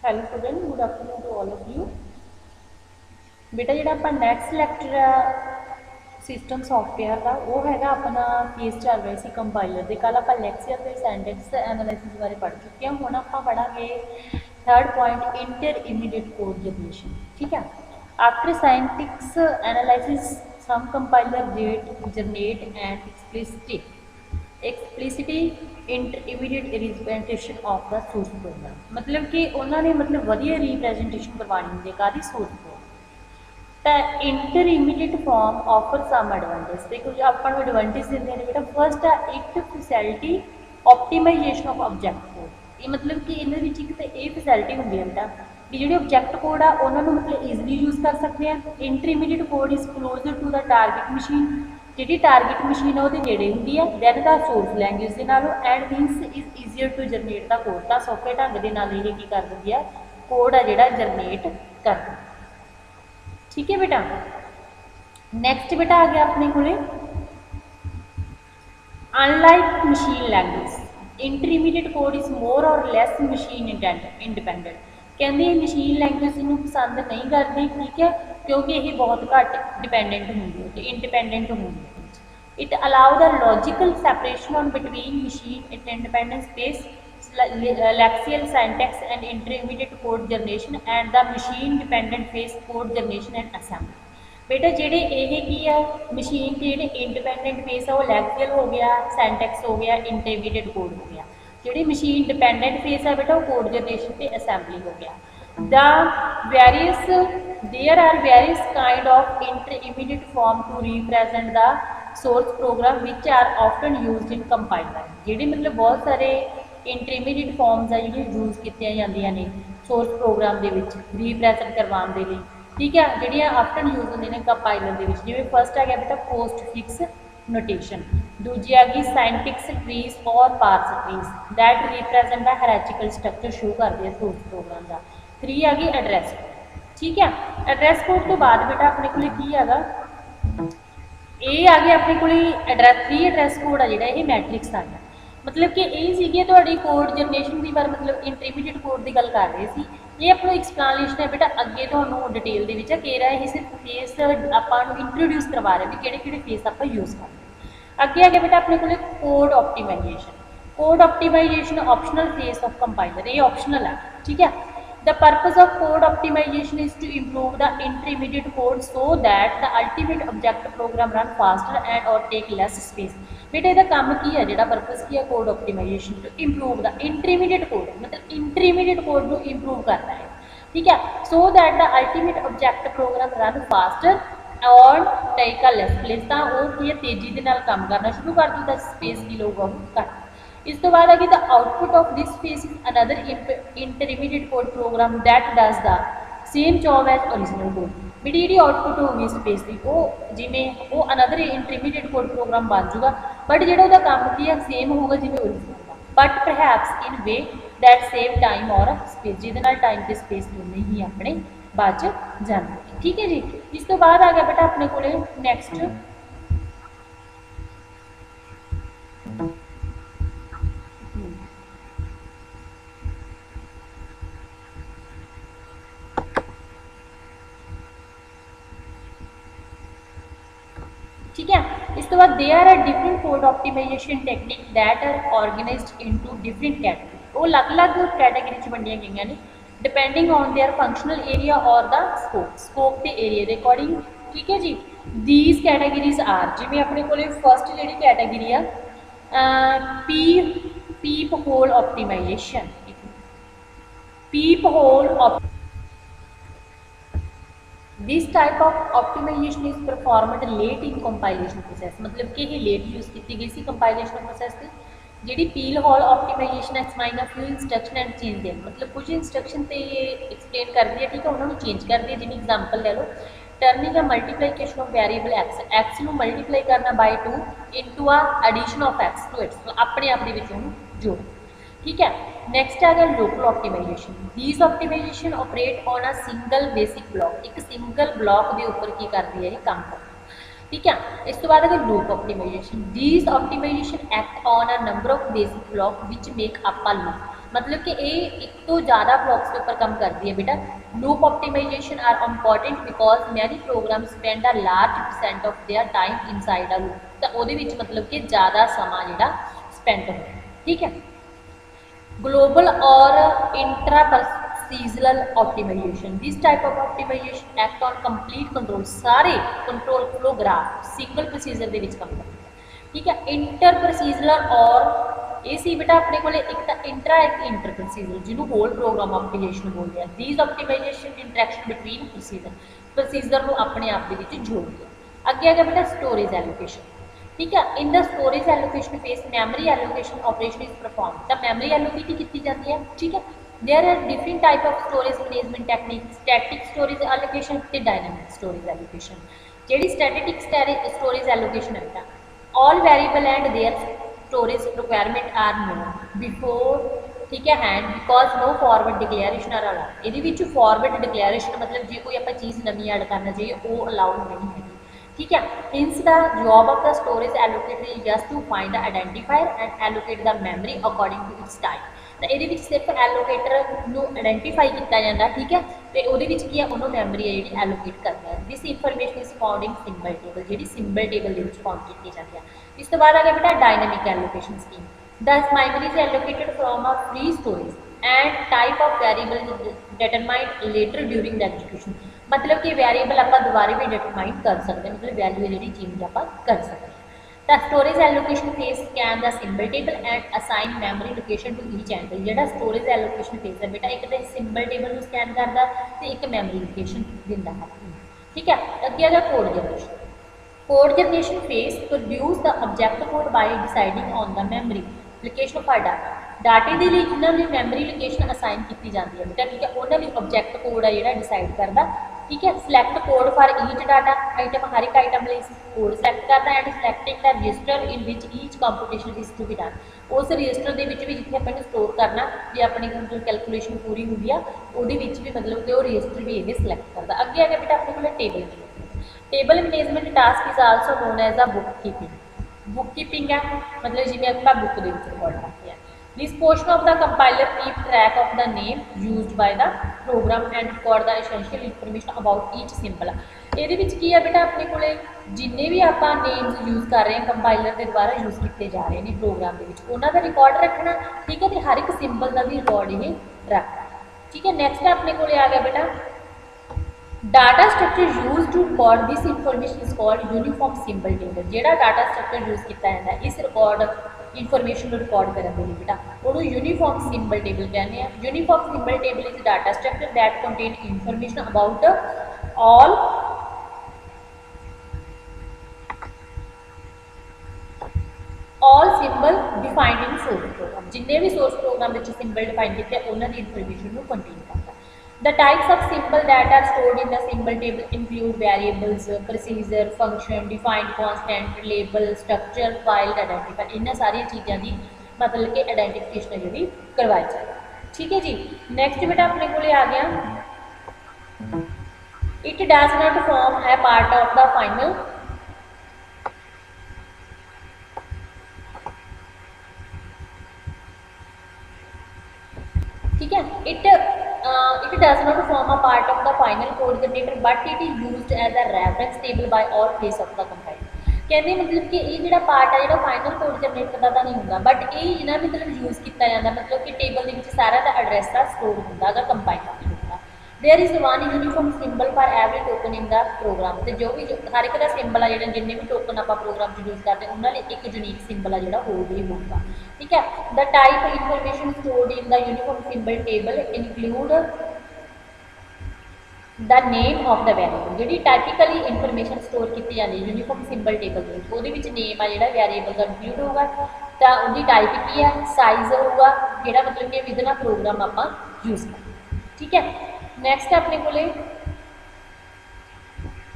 Hello student, good afternoon to all of you. बेटा जो अपना नैक्सट लैक्चर है सिस्टम सॉफ्टवेयर का वो है अपना केस चल रहा सी कंपाइलर के। कल आप लैक्चर के सेंटेंस एनालिसिस बारे पढ़ चुके हैं। हुण आप पढ़ांगे third point intermediate code generation. ठीक है। After syntax analysis some compiler generate and explicit intermediate representation of the source program. मतलब कि उन्होंने मतलब वधिया रिप्रजेंटेशन करवानी होंगी कादी सोर्स प्रोग्राम। तो intermediate form offer some advantage. देखो जो अपन एडवांटेज देते हैं बेटा, फर्स्ट है एक facility optimization of object code. ये मतलब कि इन्होंने एक तो ये फैसिलिटी होंगी है बेटा भी जो ऑब्जेक्ट कोड आ उन्होंने मतलब ईजिली यूज़ कर सकते हैं। Intermediate code is closer to the target machine. जी टारगेट मशीन है वो नेड़े होंगी है दैन द सोर्स लैंगुएज के नालों and means is easier to generate the code. तो सौखे ढंग के नाल ये की कर देंगी है कोड है जोड़ा जनरेट कर दें। ठीक है बेटा। नैक्सट बेटा आ गया अपने को unlike machine language intermediate code is more और लैस मशीन इंडिपेंडेंट। कहते मशीन लैंग्वेज इन्हू पसंद नहीं करती। ठीक है, क्योंकि यह बहुत घट डिपेंडेंट होंगी इंडिपेंडेंट होंगी। It allow the logical separation on between machine independent space lexical syntax and intermediate code generation and the machine dependent phase code generation and assembly। बेटा जेडे ये की है मशीन के जेडे इंडिपेंडेंट फेस है वो लैक्सियल हो गया, सैंटैक्स हो गया, इंटरमीडिएट कोड हो गया। जी मशीन डिपेंडेंट फेस है बेटा वो कोड जनरेशन पे असैम्बली हो गया। The various there are various kind of intermediate form to represent the source program which are often used in compiler. जी मतलब बहुत सारे इंटरमीडिएट फॉर्म्स है जो यूज़ की जांदियां ने सोर्स प्रोग्राम के रिप्रेजेंट करवाने के लिए। ठीक है, जी ऑफ्टन यूज होंगे ने कंपाइलर के जिमें फर्स्ट आ गया बेटा पोस्ट फिक्स नोटेशन, दूजी आ गई साइंटिक्स ट्रीज और parse trees that represent the hierarchical structure show करते हैं सोर्स प्रोग्राम का। 3 आ गई एड्रैस कोड। ठीक है, एड्रैस कोड तो बाद बेटा अपने को की है ये आ गया अपने को एड्रैस 3 एड्रैस कोड है जोड़ा ये मैट्रिक्स आ गया। मतलब कि यही थोड़ी कोड जनरेशन की बार मतलब इंटरमीडिएट कोड की गल कर रहे थे। ये अपना एक्सप्लानेशन है बेटा अगे तो डिटेल के कह रहा है सिर्फ फेस आपको इंट्रोड्यूस करवा रहे हैं कि फेस आप यूज़ कर रहे। अगे आ गया बेटा अपने को code optimisation. Code optimization optional phase of compiler, ये ऑप्शनल है। ठीक है, the purpose of code optimization is to improve the intermediate code so that the ultimate object program run faster and or take less space। बेटा ਇਹਦਾ काम की है जो पर्पस की है code optimization to improve the intermediate code, मतलब intermediate code को इंप्रूव करना है। ठीक है, so that the ultimate object program run faster और टेक अ लैस प्लेस। तो वो की है तेजी के नाल काम करना शुरू कर दूँ, स्पेस की लोग घट। इस तो बाद आ गई the output of this phase is another intermediate code program that does the same job as original code. बेटी जी आउटपुट होगी स्पेस की वो जिमें वो अनदर इंटरमीडिएट कोड प्रोग्राम बन जूगा, बट जो काम की है सेम होगा जिमें ओरिजिनल का, but perhaps in way that save time और स्पेस, जिहदे टाइम तो स्पेस दोनों ही अपने बच जाते। ठीक है जी। इस तो बाद आ गया बेटा अपने को नैक्सट ठीक है। इस तो बाद there are different code optimisation technique that are organised into different category. वो अलग अलग कैटेगरी वंडिया गई ने depending on their functional area और द स्कोप के एरिया के अकॉर्डिंग। ठीक है जी। दीज कैटेगरीज आर जिमें अपने को फर्स्ट जी कैटेगरी आ peephole optimisation. Peephole this type of optimisation is performed late in compilation process. मतलब कि ये लेट यूज़ की गई सी कंपाइलेशन प्रोसैस से। जी peephole optimization explain a few instruction and change them, मतलब कुछ इंस्ट्रक्शन तो ये एक्सप्लेन करती है। ठीक है, उन्होंने चेंज कर दिया। जिन्हें एग्जाम्पल ले लो turning a multiplication of variable X को मल्टीप्लाई करना by 2 into a addition of X to its, अपने आप के जोड़। ठीक है, नैक्सट आ गया local optimization. These optimization operate on a single basic block, एक सिंगल ब्लॉक के उपर की करती है ये काम करती। ठीक है, इस तो बाद है loop optimisation. These optimisation act on a number of basic block which make up a loop. मतलब कि ये एक तो ज़्यादा ब्लॉक्स के ऊपर काम करती है बेटा। Loop optimisation are important because many program spend a large percent of their time inside a loop. तो वो मतलब कि ज़्यादा समा जो स्पेंड होता है, ठीक है। ग्लोबल और intra procedural optimization, this type of optimization act on complete control, सारे control flow graph single procedure के काम करते हैं, ठीक है। इंटर प्रोसीजरल और ये सी बेटा अपने को एक तो इंट्रा एक इंटर प्रोसीजरल जिन्होंने होल प्रोग्राम ऑप्टिमाइजेशन बोलते हैं। These optimisation interaction between procedure को अपने आप के जोड़ते हैं। अगे आ गया बेटा स्टोरेज एलोकेशन, ठीक है। In the storage allocation phase memory allocation operation is perform, तो मैमरी एलोकेट की जाती है, ठीक है। There are different type of storage management technique, static storage allocation ते डायनामिक स्टोरेज एलोकेशन। जी स्टैटिक स्टोरेज एलोकेशन है बेटा, all variable and their storage requirement are known before, ठीक है, and because no forward declaration are allowed. ये forward declaration मतलब जो कोई आप चीज़ नवी ऐड करना चाहिए वो अलाउड नहीं है, ठीक है। Hence the job of the storage allocator is just to find the identifier and allocate the memory according to its type. तो ये सिर्फ एलोकेटर को आइडेंटिफाई किया जाता, ठीक है, तो वो की है उन्होंने मैमरी है जी एलोकेट करता है। This information is found in symbol table, जी सिंबल टेबल के फाउंड की जाती है। इस तो बाद आ गया बेटा dynamic allocation scheme, the memory is allocated from a free storage and type of variable determined later during the execution. मतलब कि वेरिएबल आप दोबारा भी डिटरमाइन कर सकते हैं, मतलब वैल्यू जी चेंज आप कर सकते हैं। The storage allocation phase scan the symbol table and assign memory location to each entry. जो स्टोरेज एलोकेशन फेस है बेटा एक तो सिंबल टेबल को स्कैन करता तो एक मैमरी लोकेशन दिता है, ठीक है। अगे आ code generation, code generation phase produce the object code by deciding on the memory location of our data. डाटे के लिए जिन्होंने मैमरी लोकेशन असाइन की जाती है बेटा, ठीक है, उन्होंने ऑब्जेक्ट कोड है जो डिसाइड करता, ठीक है। Select code for each data item, हर एक आइटम कोड सिलेक्ट करता and selecting the register in which each computation is to be done. उस रजिस्टर के भी जिथे अपने स्टोर करना जो अपनी मतलब कैलकुलेशन पूरी होंगी है वो भी मतलब कि वो रजिस्टर भी ये सिलेक्ट करता। अगे आ गया बेटा अपने को table, table management task is also known as a bookkeeping. Bookkeeping है मतलब जिमें आप बुक के रिकॉर्ड करते हैं। This portion of the compiler keep track of the name used by the program and record the essential information about each symbol. ये की है बेटा अपने को जिन्ने भी आप नेम्स यूज़ कर रहे हैं कंपाइलर के द्वारा यूज़ किए जा रहे हैं प्रोग्राम के उन्होंने रिकॉर्ड रखना, ठीक है, तो हर एक सिंबल का भी रिकॉर्ड ये रखना, ठीक है। नैक्सट अपने को आ गया बेटा data structure use to record this information is called uniform symbol table. जो डाटा स्ट्रक्चर यूज किया जाता है इस रिकॉर्ड इंफॉर्मेशन रिकॉर्ड करने के लिए बेटा वो यूनीफॉर्म सिंबल टेबल कहने हैं। Uniform symbol table is data structure that contain information about all symbol defined in source program. जिन्हें भी सोर्स प्रोग्राम सिंबल डिफाइन किए उन्होंने इनफॉर्मेशन को कंटेन करता। The types of symbol that are stored in the symbol table include variables, procedure, function, defined constant, label, structure, file, identifier। इन सारी चीज़ों की मतलब कि आइडेंटिफिकेशन जी करवाई जाए, ठीक है जी। नैक्सट बेटा अपने को आ गया इट डज नॉट फॉर्म है पार्ट ऑफ द फाइनल, ठीक है। it does not form a part of the final code generator but it is used as a reference table by all phase of the compiler। कहते मतलब कि ये जो part है जो फाइनल कोड जनरेट का नहीं होंगे बट ये इन्हें मतलब यूज़ किया जाता मतलब कि टेबल के सारा का एड्रैस का स्टोर होंगे अगर कंपाइलर नहीं होगा। There is one uniform symbol for every token in the program. तो जो भी हर एक का सिंबल है जो जिन्हें भी टोकन आप प्रोग्राम यूज़ करते हैं उन्होंने एक यूनीक सिंबल है जो होल ही होगा, ठीक है। The type information stored in the uniform symbol table include the name of the variable. जी टाइपिकली इंफॉर्मेशन स्टोर की जाती है यूनीफॉर्म सिंबल टेबल वो नेम है जो वेरिएबल का इंक्लूड होगा तो उसकी टाइप की है साइज होगा जोड़ा मतलब कि विद ना प्रोग्राम आप यूज़ कर, ठीक है। नैक्सट अपने को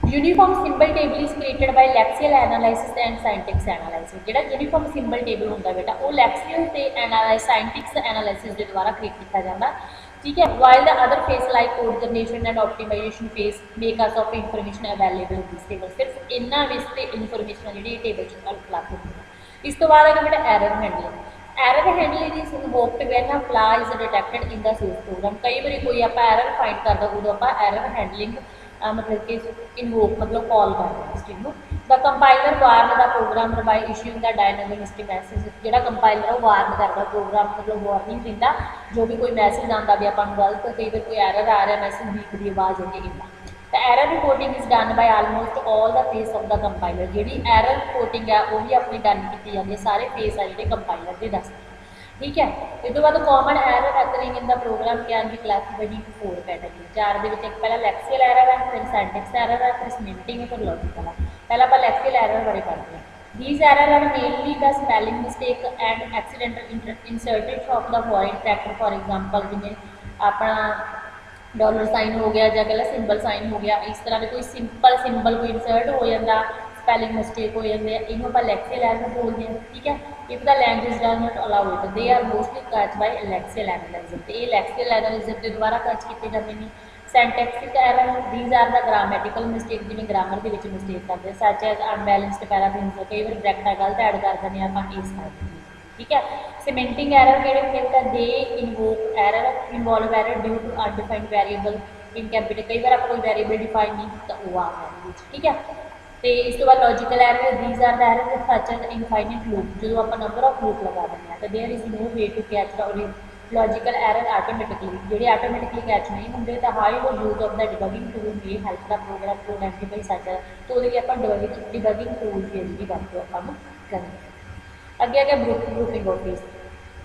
uniform symbol table is created by lexical analysis and syntax analysis. जो यूनीफॉर्म सिंबल टेबल होंगे बेटा वो लैक्सियल से साइंटिक्स एनालिसिस के द्वारा क्रिएट किया जाता, ठीक है। While the other phase like code generation and optimisation phase make use of information available in this table. सिर्फ इन्होंने विच इंफॉर्मेशन जी टेबल उपलब्ध होती है। इस तो बाद अगर बेटा error handling, error handling is invoked when a flaw is detected in the source program. कई बार कोई आप एरर फाइंड करता उदों आप एरर हैंडलिंग मतलब कि इन्वोक मतलब कॉल करते हैं इस चीज़ को। The compiler warn the programmer by issuing the dynamic message. जो कंपाइलर है वार्न करता प्रोग्राम मतलब वार्निंग दिता जो भी कोई मैसेज आता भी अपन गलत कई बार कोई एरर आ रहा मैसेज बीप की आवाज़ होगी इदा। The error reporting is done by almost all the phase of the compiler. जी एरर रिपोर्टिंग है वो भी अपनी डन की जाती है सारे फेस है जो कंपाइलर के दसते। ठीक है इस तो बाद common error occurring in the program can be classified in 4 category. 4 के पहला लैक्सियल एरर है फिर सिंटैक्स एरर है फिर सीमेंटिंग है फिर लॉजिकल है। पहला आप लैक्सियल एरर बारे पढ़ते हैं। These error are mainly the spelling mistake and accidental inserted of the foreign factor. For example जिमें अपना डॉलर साइन हो गया या कहला सिंबल साइन हो गया इस तरह के कोई सिंपल सिंबल कोई इंसर्ट हो जाता स्पैलिंग मिस्टेक हो जाती है इन्हों आप लैक्सियल एरर बोलते हैं। ठीक है if the language does not allow it they are mostly catch by lexical analysis. तो ये लैक्सियल एनालिज्म के द्वारा कैच किए जाते हैं। Syntactic error these are the grammatical mistake जिमें ग्रामर के मिस्टेक करते हैं सच एज अनबैलेंस्ड पैराफिन्स कई बार ब्रैकेट गलत ऐड कर दें आप इस करते हैं। ठीक है सीमेंटिंग एरर के दे invoke error involve error due to undefined variable in capital. कई बार आप कोई वेरिएबल डिफाइन नहीं तो वो आ गया। ठीक है तो इस तो बाद logical error these are the error such as infinite loop जो आप नंबर ऑफ लूप लगा दें तो there is no way to catch the logical error automatically जो ऑटोमेटिकली कैच नहीं होंगे तो हाई वो use of the debugging tool may help the program to identify such तो वो आप डिबगिंग टूल की जी वरतों आप करेंगे। अगे अगे ग्रुपिंग ऑफ फेस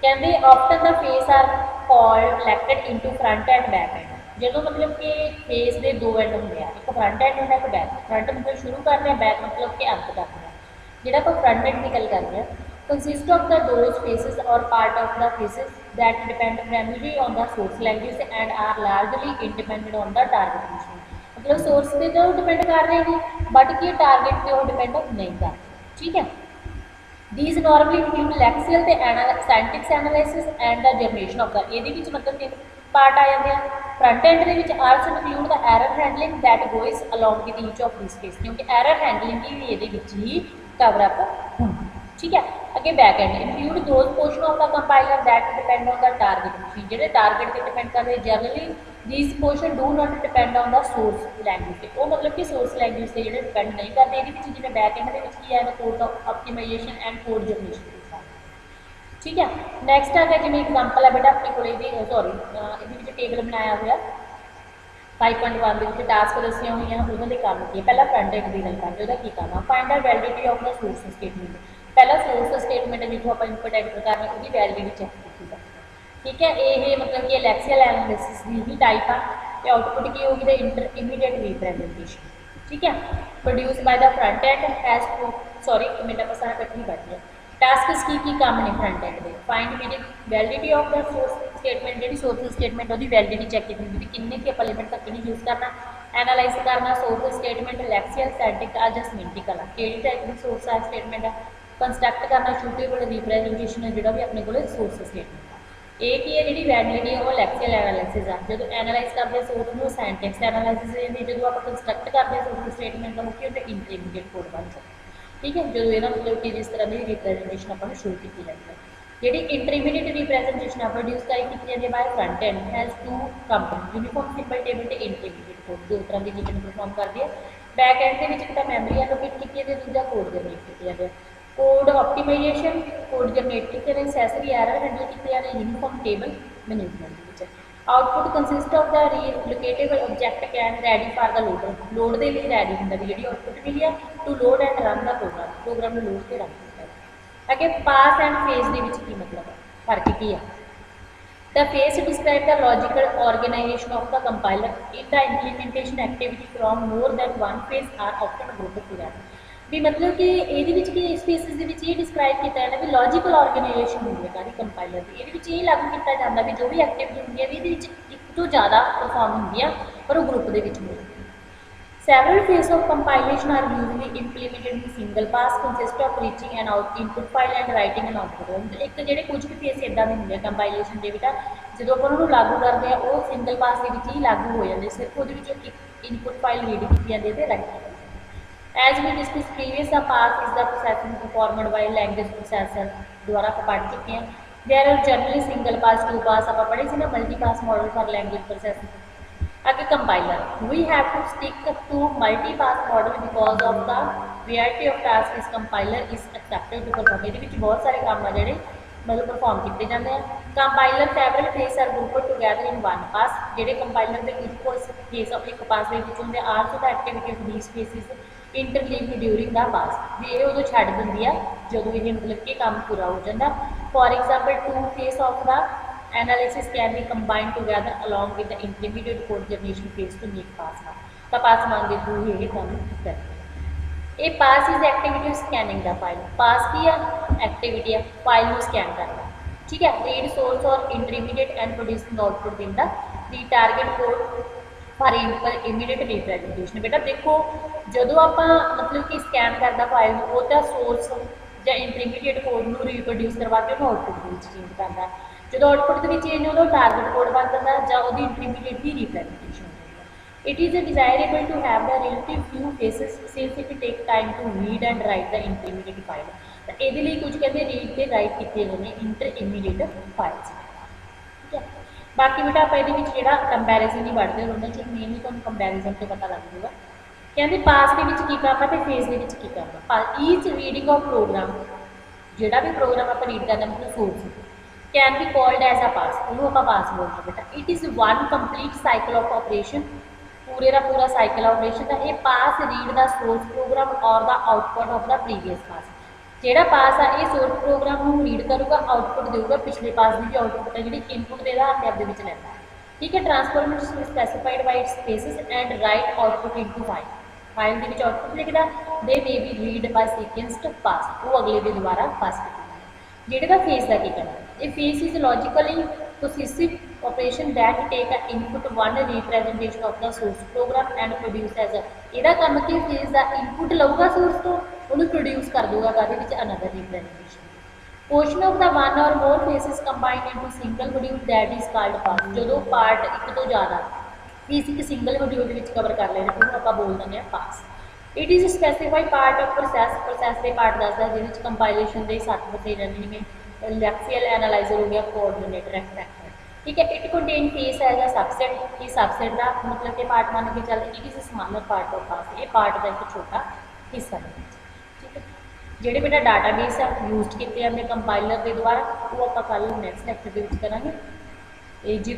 कहते often the phase are called collected into front end back end. जो मतलब कि फेस के दो एंड होंगे एक फ्रंट एंड होंगे एक बैक। फ्रंट मतलब शुरू करते हैं बैक मतलब कि अंत करते हैं। जो आप फ्रंट एंड की गल करते हैं consist of the those phases और part of the phases that depend primarily on the source language and are largely independent on the target machine. मतलब सोर्स पे तो डिपेंड कर रहे हैं बट कि टारगेट पे वो डिपेंड नहीं करते। ठीक है these normally include lexical ਤੇ syntax analysis and the generation of the ਇਹਦੇ ਵਿੱਚ ਮਤਲਬ ਤਿੰਨ ਪਾਰਟ ਆ ਜਾਂਦੇ ਆ। फ्रंट एंड ਦੇ ਵਿੱਚ also include the error handling that goes along with each of these phase क्योंकि error handling भी ਇਹਦੇ ਵਿੱਚ ही cover up ਹੁੰਦੀ। ठीक है अगे back and include those portion of the compiler that depend on the target machine। ਜਿਹੜੇ target ਤੇ डिपेंड ਕਰਦੇ generally these portion do not depend on the source language। वो मतलब कि सोर्स लैंग्वेज से जो डिपेंड नहीं करते ये जिम्मे बैक एंड की है code optimisation and code generation. ठीक है नैक्सट आ गया जिम्मे एग्जाम्पल है बेटा अपने को सॉरी ये टेबल बनाया हुआ 5.1 के टास्क दसिया हुई हैं उन्होंने काम किया। पहला फ्रंट एंड की गल करते हैं की करना find the validity of the source statement. पहला सोर्स स्टेटमेंट जितों आप इनपुट एंटर करना उसकी वैलिडिटी चेक की जाती है। ठीक है ये मतलब कि लैक्सियल एनालिसिस की ही टाइप आ तो आउटपुट की होगी द इंटर इमीडिएट रिप्रेजेंटेशन। ठीक है produce by the front end has two sorry minute आप सारा इकट्ठी बैठी है टास्क की काम ने फ्रंट एंड के find meaning validity of the source statement जी सोर्स स्टेटमेंट वो वैलिडिटी चेक की भी किन्ने के आप एलिमेंट तक नहीं यूज़ करना एनालाइज करना सोर्स स्टेटमेंट लैक्सियल सैंटिक एडजस्टमेंट कला कि टाइप की सोर्स है स्टेटमेंट है कंस्ट्रक्ट करना सूटेबल रिप्रेजेंटेशन है जो भी अपने को सोर्स स्टेटमेंट है एक ही है जी वैलिडिटी है वो लैक्सियल एनालिसिस है जो एनालाइज करते सोर्स में सैंटिक्स एनालिसिस जो आप कंस्ट्रक्ट करते हैं सोर्स स्टेटमेंट का मुख्य इंटरमीडिएट कोड बन सकता है। ठीक है जो ये मतलब कि जिस तरह की रिप्रेजेंटेशन अपन शुरू की जाती है जी इंटरमीडिएट रिप्रेजेंटेशन आप प्रोड्यूस की जाती है by front end has two component uniform symbol table तो इंटरमीडिएट कोड दो तरह की चीज़ें परफॉर्म करती है। बैक एंड के मैमरी एलोकेट की है दूसरा कोड जनरेट किया जाता है। कोड ऑप्टिमाइजेशन कोड जनरेट किए नैसेसरी एरर हैंडल किए जाते हैं uniform table management. Output consist of the relocatable object can ready for the loader load के लिए रेडी होंगे जी आउटपुट मिली है to load and run the program में लोड के रन किया। अगे पास एंड फेज के मतलब फर्क की है the phase describe the logical organisation of the compiler in the implementation activity from more than one phase are often group together भी मतलब कि ये इस फेसिस ये डिस्क्राइब किया जाता भी लॉजिकल ऑर्गेनाइजेशन होगी सारी कंपाइलर की ये लागू किया जाता भी जो भी एक्टिविटी होंगी है एक तो ज़्यादा परफॉर्म होंगी पर वो ग्रुप के several phase of compilation are usually implemented in single pass consist of reading and out input file and writing and output. एक जो कुछ भी फेस इदा के होंगे कंपाइलेशन के बेटा जो आप लागू करते हैं वो सिंगल पास के ही लागू हो जाते सिर्फ वो इनपुट फाइल रीड की जाती है right as we discuss previous the pass is the processing performed by language processor द्वारा आप पढ़ चुके हैं। There are generally single pass two pass आप पढ़े सी ना multi pass model for language processing. आगे compiler we have to stick to multi pass model because of the variety of task इस compiler is accepted to perform. ये बहुत सारे काम आ जोड़े मतलब परफॉर्म किए जाते हैं। Compiler several phase are group together in one pass जोड़े कंपाइलर के कुछ फेस एक पास होंगे are so the activity of these phases interleave during the pass भी ये उदों छड्ड दिंदी है जो ये मतलब कि काम पूरा हो जाता। For example two phase of the analysis can be combined together along with the intermediate code generation phase to make pass ना तो पास मान के थ्रू ये काम करते हैं। ये pass is activity scanning the file pass की है एक्टिविटी है फाइल में स्कैन करना ठीक है। रीड सोर्स और इंटरमीडिएट एंड प्रोड्यूसिंग आउटपुट दिंदा the target code for immediate representation. बेटा देखो जो आप मतलब कि स्कैन करता फाइल वो तो सोर्स या इंटरमीडिएट कोड में रीप्रोड्यूस करवा के आउटपुट चेंज करता है। जो आउटपुट चेंज होता टारगेट कोड बन जाता है या इंटरमीडिएट की रिप्रेजेंटेशन होती है। It is desirable to have the relative few phases since it take time to read and write the intermediate file. तो ये कुछ कहते रीड से राइट किए गए हैं इंटरमीडिएट फाइल्स ठीक है। बाकी बेटा आप ये कंपैरिजन ही पढ़ते हो उन्होंने मेनली तुम कंपैरिजन से पता लग जाएगा। कहते पास के काम है तो फेज के काम है। ईच रीडिंग ऑफ प्रोग्राम जोड़ा भी प्रोग्राम आप रीड करना मतलब source can be called as a pass उन्होंने आप पास बोलते बेटा। It is one complete cycle of operation पूरे का पूरा साइकिल ऑपरेशन का ये pass read the source program और the output of the previous pass जोड़ा पास है ये सोर्स प्रोग्राम को रीड करूँगा आउटपुट देगा पिछले पास की भी आउटपुट है जी इनपुट के आधार पर आपके लेता है ठीक है। Transformation specified by its specs and write output into file के आउटपुट लिखता they may be read by sequenced pass वो अगले के द्वारा पास किया जोड़े फेस का की करना ये phase is logically processive operation that take a input one representation of the source program and produce as a काम कि फेस का इनपुट लऊगा सोर्स तो उन्होंने प्रोड्यूस कर दूंगा another representation. Portion of the one or more phases combined into single module that is called pass जो part एक तो ज़्यादा फेस एक सिंगल मॉड्यूल कवर कर लेना उन्होंने आप बोल दें pass. It is specified part of process के पार्ट दसदा जिस कंपाइलेशन के 7 बचे रहने में लैक्सियल एनालाइजर हो गया कोऑर्डिनेटर एक्सट्रैक्टर ठीक है। It contain phase as a subset ये सबसेट का मतलब कि पार्ट मान के चलते it is smaller part of pass ये पार्ट का एक छोटा हिस्सा है ठीक है। जोड़े बेटा डाटाबेस है यूज किए अपने कंपाइलर के द्वारा वो आप कल नैक्सट लैक्चर के करेंगे। जी